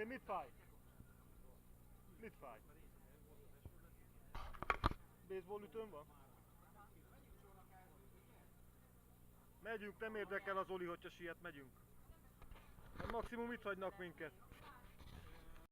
Mit fáj? Mit fáj? Baseball ütőn van? Megyünk, nem érdekel az Oli, hogyha siet, megyünk. Hát maximum itt hagynak minket.